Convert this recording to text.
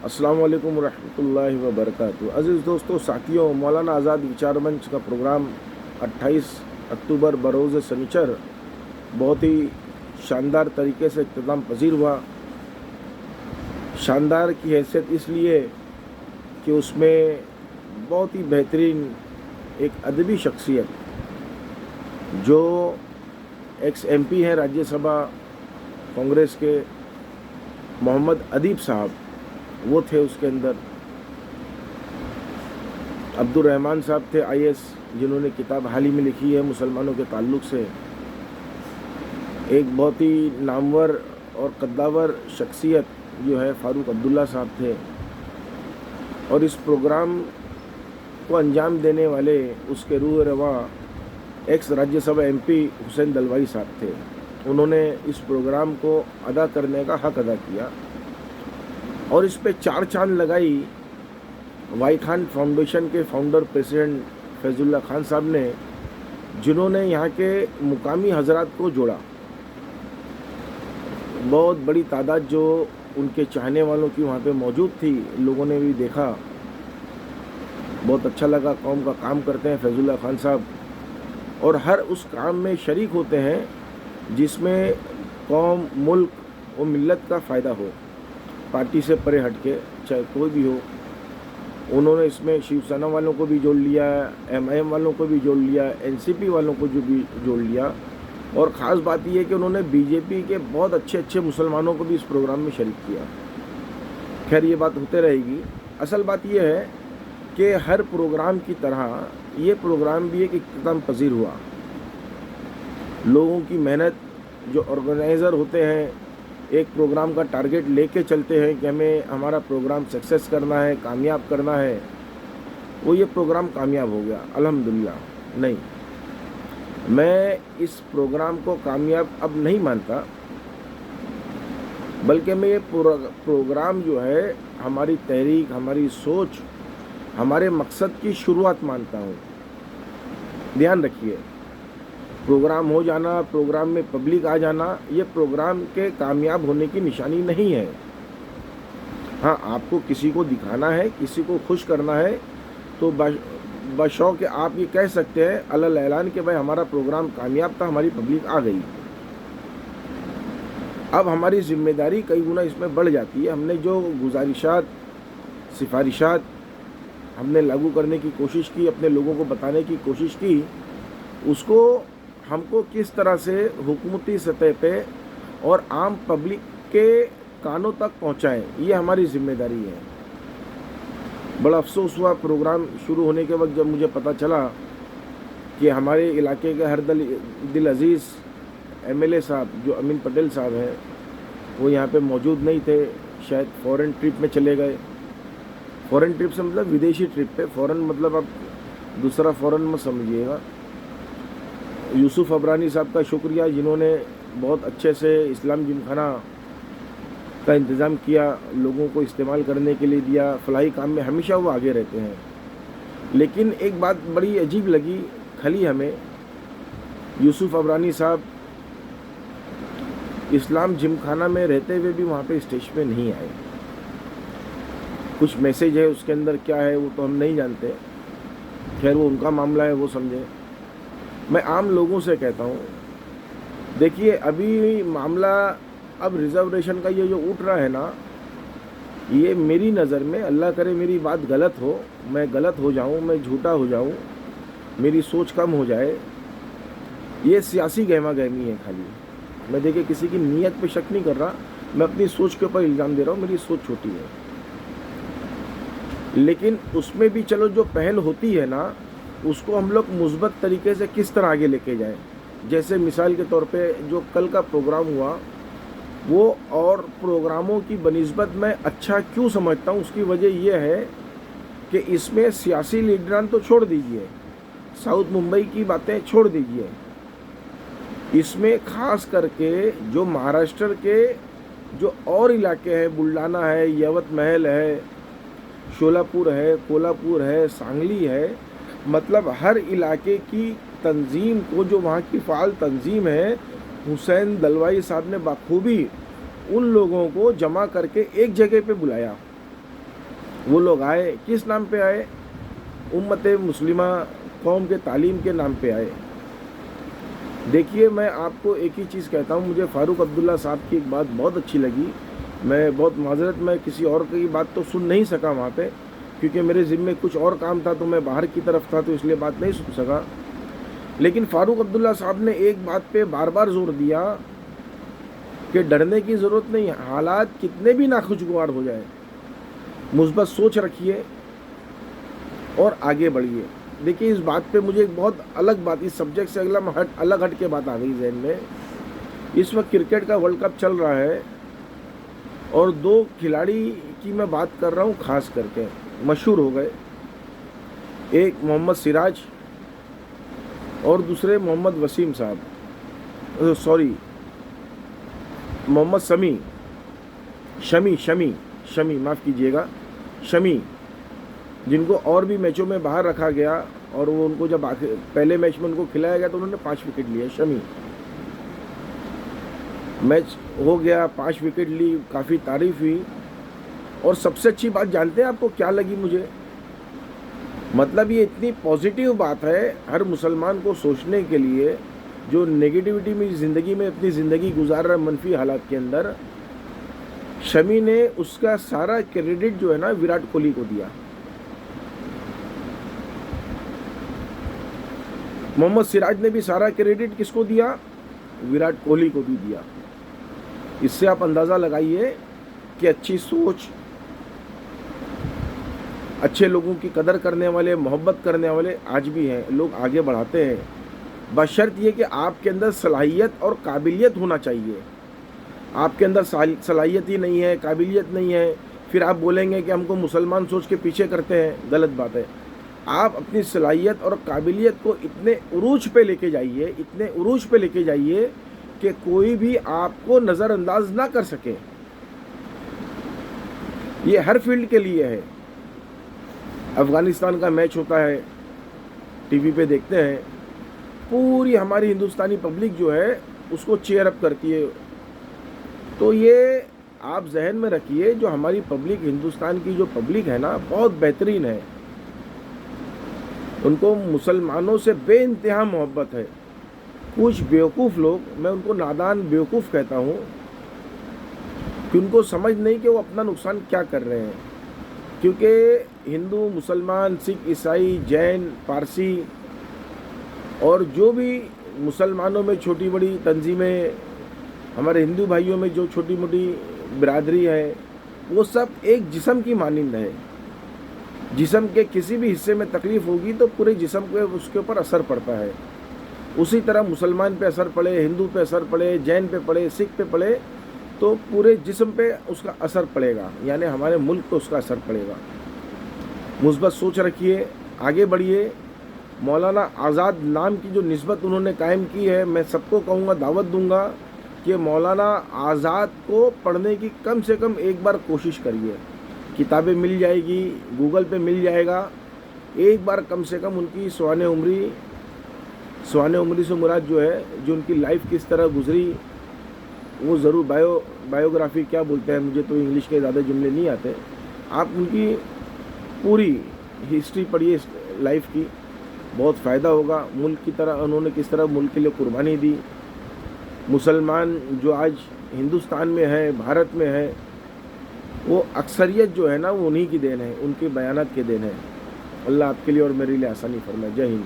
अस्सलाम वालेकुम रहमतुल्लाहि व बरकातहू। अज़ीज़ दोस्तों, साथियों, मौलाना आज़ाद विचार मंच का प्रोग्राम 28 अक्टूबर बरोज़ सनीचर बहुत ही शानदार तरीके से इख्तिताम पजीर हुआ। शानदार की हैसियत इसलिए कि उसमें बहुत ही बेहतरीन एक अदबी शख्सियत जो एक्स MP हैं राज्यसभा कांग्रेस के, मोहम्मद अदीब साहब, वो थे। उसके अंदर अब्दुल रहमान साहब थे IAS, जिन्होंने किताब हाल ही में लिखी है मुसलमानों के ताल्लुक़ से। एक बहुत ही नामवर और कद्दावर शख्सियत जो है फ़ारूक अब्दुल्ला साहब थे। और इस प्रोग्राम को अंजाम देने वाले उसके रूह रवा एक्स राज्यसभा MP हुसैन दलवाई साहब थे। उन्होंने इस प्रोग्राम को अदा करने का हक़ अदा किया और इस पे चार चांद लगाई वाई खान फाउंडेशन के फाउंडर प्रेसिडेंट फैज़ुल्ला खान साहब ने, जिन्होंने यहाँ के मुकामी हजरात को जोड़ा। बहुत बड़ी तादाद जो उनके चाहने वालों की वहाँ पे मौजूद थी, लोगों ने भी देखा, बहुत अच्छा लगा। कौम का काम करते हैं फैज़ुल्ला खान साहब और हर उस काम में शरीक होते हैं जिसमें कौम, मुल्क और मिल्लत का फ़ायदा हो, पार्टी से परे हट के, चाहे कोई भी हो। उन्होंने इसमें शिवसेना वालों को भी जोड़ लिया, MIM वालों को भी जोड़ लिया, NCP वालों को जो भी जोड़ लिया। और ख़ास बात यह है कि उन्होंने BJP के बहुत अच्छे मुसलमानों को भी इस प्रोग्राम में शरीक किया। खैर, ये बात होते रहेगी। असल बात यह है कि हर प्रोग्राम की तरह ये प्रोग्राम भी एक इख्तिताम पजीर हुआ। लोगों की मेहनत, जो ऑर्गेनाइज़र होते हैं, एक प्रोग्राम का टारगेट लेके चलते हैं कि हमें हमारा प्रोग्राम सक्सेस करना है, कामयाब करना है, वो ये प्रोग्राम कामयाब हो गया अल्हम्दुलिल्लाह। नहीं, मैं इस प्रोग्राम को कामयाब अब नहीं मानता, बल्कि मैं ये प्रोग्राम जो है हमारी तहरीक, हमारी सोच, हमारे मकसद की शुरुआत मानता हूँ। ध्यान रखिए, प्रोग्राम हो जाना, प्रोग्राम में पब्लिक आ जाना, ये प्रोग्राम के कामयाब होने की निशानी नहीं है। हाँ, आपको किसी को दिखाना है, किसी को खुश करना है, तो बशौक़ आप ये कह सकते हैं अलल ऐलान कि भाई हमारा प्रोग्राम कामयाब था, हमारी पब्लिक आ गई। अब हमारी ज़िम्मेदारी कई गुना इसमें बढ़ जाती है। हमने जो गुजारिशात, सिफारिशात हमने लागू करने की कोशिश की, अपने लोगों को बताने की कोशिश की, उसको हमको किस तरह से हुकूमती सतह पे और आम पब्लिक के कानों तक पहुंचाएं, ये हमारी ज़िम्मेदारी है। बड़ा अफसोस हुआ प्रोग्राम शुरू होने के वक्त जब मुझे पता चला कि हमारे इलाके के हर दिल अज़ीज़ MLA साहब जो अमीन पटेल साहब हैं, वो यहाँ पे मौजूद नहीं थे, शायद फ़ॉरेन ट्रिप में चले गए। फ़ॉरेन ट्रिप से मतलब विदेशी ट्रिप पे, फ़ॉरेन मतलब आप दूसरा फ़ॉरेन मत समझिएगा। यूसुफ अबरानी साहब का शुक्रिया, जिन्होंने बहुत अच्छे से इस्लाम जिमखाना का इंतज़ाम किया, लोगों को इस्तेमाल करने के लिए दिया। फलाही काम में हमेशा वो आगे रहते हैं। लेकिन एक बात बड़ी अजीब लगी खली हमें, यूसुफ अबरानी साहब इस्लाम जिमखाना में रहते हुए भी वहाँ पे स्टेज पे नहीं आए। कुछ मैसेज है उसके अंदर, क्या है वो तो हम नहीं जानते। खैर, वो उनका मामला है, वो समझे। मैं आम लोगों से कहता हूँ, देखिए अभी मामला अब रिज़र्वेशन का ये जो उठ रहा है ना, ये मेरी नज़र में, अल्लाह करे मेरी बात गलत हो, मैं गलत हो जाऊँ, मैं झूठा हो जाऊँ, मेरी सोच कम हो जाए, ये सियासी गहमा गहमी है खाली। मैं देखिए किसी की नीयत पे शक नहीं कर रहा, मैं अपनी सोच के ऊपर इल्ज़ाम दे रहा हूँ। मेरी सोच छोटी है, लेकिन उसमें भी चलो जो पहल होती है ना, उसको हम लोग मुस्बत तरीके से किस तरह आगे लेके जाएं। जैसे मिसाल के तौर पे जो कल का प्रोग्राम हुआ, वो और प्रोग्रामों की बनिस्बत मैं अच्छा क्यों समझता हूँ, उसकी वजह यह है कि इसमें सियासी लीडरान तो छोड़ दीजिए, साउथ मुंबई की बातें छोड़ दीजिए, इसमें ख़ास करके जो महाराष्ट्र के जो और इलाके हैं, बुल्डाना है, यवतमहल है, शोलापुर है, कोल्हापुर है, सांगली है, मतलब हर इलाके की तंजीम को, जो वहाँ की फ़ाल तंजीम है, हुसैन दलवाई साहब ने बखूबी उन लोगों को जमा करके एक जगह पे बुलाया वो लोग आए, किस नाम पे आए? उम्मत मुस्लिमा कौम के तालीम के नाम पे आए। देखिए, मैं आपको एक ही चीज़ कहता हूँ, मुझे फ़ारूक अब्दुल्ला साहब की एक बात बहुत अच्छी लगी। मैं बहुत माजरत, मैं किसी और की बात तो सुन नहीं सका वहाँ पे, क्योंकि मेरे ज़िम्मे कुछ और काम था, तो मैं बाहर की तरफ था, तो इसलिए बात नहीं सुन सका। लेकिन फ़ारूक अब्दुल्ला साहब ने एक बात पे बार बार जोर दिया कि डरने की ज़रूरत नहीं है, हालात कितने भी नाखुशगवार हो जाए, मुस्बत सोच रखिए और आगे बढ़िए। देखिए, इस बात पे मुझे एक बहुत अलग बात, इस सब्जेक्ट से अलग हट के बात आ गई जहन में। इस वक्त क्रिकेट का वर्ल्ड कप चल रहा है और दो खिलाड़ी की मैं बात कर रहा हूँ ख़ास करके, मशहूर हो गए। एक मोहम्मद सिराज और दूसरे मोहम्मद वसीम साहब, सॉरी मोहम्मद शमी माफ़ कीजिएगा, शमी, जिनको और भी मैचों में बाहर रखा गया और वो उनको जब पहले मैच में उनको खिलाया गया तो उन्होंने 5 विकेट लिए। शमी, मैच हो गया, 5 विकेट ली, काफ़ी तारीफ हुई। और सबसे अच्छी बात जानते हैं आपको क्या लगी मुझे? मतलब ये इतनी पॉजिटिव बात है हर मुसलमान को सोचने के लिए, जो नेगेटिविटी में ज़िंदगी में अपनी ज़िंदगी गुजार रहा है मनफी हालात के अंदर। शमी ने उसका सारा क्रेडिट जो है ना विराट कोहली को दिया। मोहम्मद सिराज ने भी सारा क्रेडिट किसको दिया? विराट कोहली को भी दिया। इससे आप अंदाज़ा लगाइए कि अच्छी सोच, अच्छे लोगों की कदर करने वाले, मोहब्बत करने वाले आज भी हैं, लोग आगे बढ़ाते हैं। बशर्त ये कि आपके अंदर सलाहियत और काबिलियत होना चाहिए। आपके अंदर सलाहियत ही नहीं है, काबिलियत नहीं है, फिर आप बोलेंगे कि हमको मुसलमान सोच के पीछे करते हैं, गलत बात है। आप अपनी सलाहियत और काबिलियत को इतने उरूज पे लेके जाइए कि कोई भी आपको नज़रअंदाज ना कर सके। ये हर फील्ड के लिए है। अफ़गानिस्तान का मैच होता है, टीवी पे देखते हैं, पूरी हमारी हिंदुस्तानी पब्लिक जो है उसको चीयर अप करती है। तो ये आप जहन में रखिए, जो हमारी पब्लिक, हिंदुस्तान की जो पब्लिक है ना, बहुत बेहतरीन है। उनको मुसलमानों से बेइंतहा मोहब्बत है। कुछ बेवकूफ़ लोग, मैं उनको नादान बेवकूफ़ कहता हूँ, कि उनको समझ नहीं कि वो अपना नुकसान क्या कर रहे हैं। क्योंकि हिंदू, मुसलमान, सिख, ईसाई, जैन, पारसी और जो भी मुसलमानों में छोटी बड़ी तंजीमें, हमारे हिंदू भाइयों में जो छोटी मोटी बिरादरी है, वो सब एक जिस्म की मानिंद है। जिस्म के किसी भी हिस्से में तकलीफ़ होगी तो पूरे जिस्म पे उसके ऊपर असर पड़ता है। उसी तरह मुसलमान पे असर पड़े, हिंदू पे असर पड़े, जैन पे पड़े, सिख पे पड़े, तो पूरे जिस्म पे उसका असर पड़ेगा, यानी हमारे मुल्क पे उसका असर पड़ेगा। मुस्बत सोच रखिए, आगे बढ़िए। मौलाना आज़ाद नाम की जो निस्बत उन्होंने कायम की है, मैं सबको कहूँगा, दावत दूँगा कि मौलाना आज़ाद को पढ़ने की कम से कम एक बार कोशिश करिए। किताबें मिल जाएगी, गूगल पे मिल जाएगा। एक बार कम से कम उनकी सवाने उम्री से मुराद जो है, जो उनकी लाइफ किस तरह गुजरी, वो ज़रूर बायोग्राफी क्या बोलते हैं, मुझे तो इंग्लिश के ज़्यादा जुमले नहीं आते। आप उनकी पूरी हिस्ट्री पढ़िए लाइफ की, बहुत फ़ायदा होगा। मुल्क की तरह उन्होंने किस तरह मुल्क के लिए कुर्बानी दी। मुसलमान जो आज हिंदुस्तान में है, भारत में है, वो अक्सरियत जो है ना, वो उन्हीं की देन है, उनके बयानात के देन है। अल्लाह आपके लिए और मेरे लिए आसानी फरमाए। जय हिंद।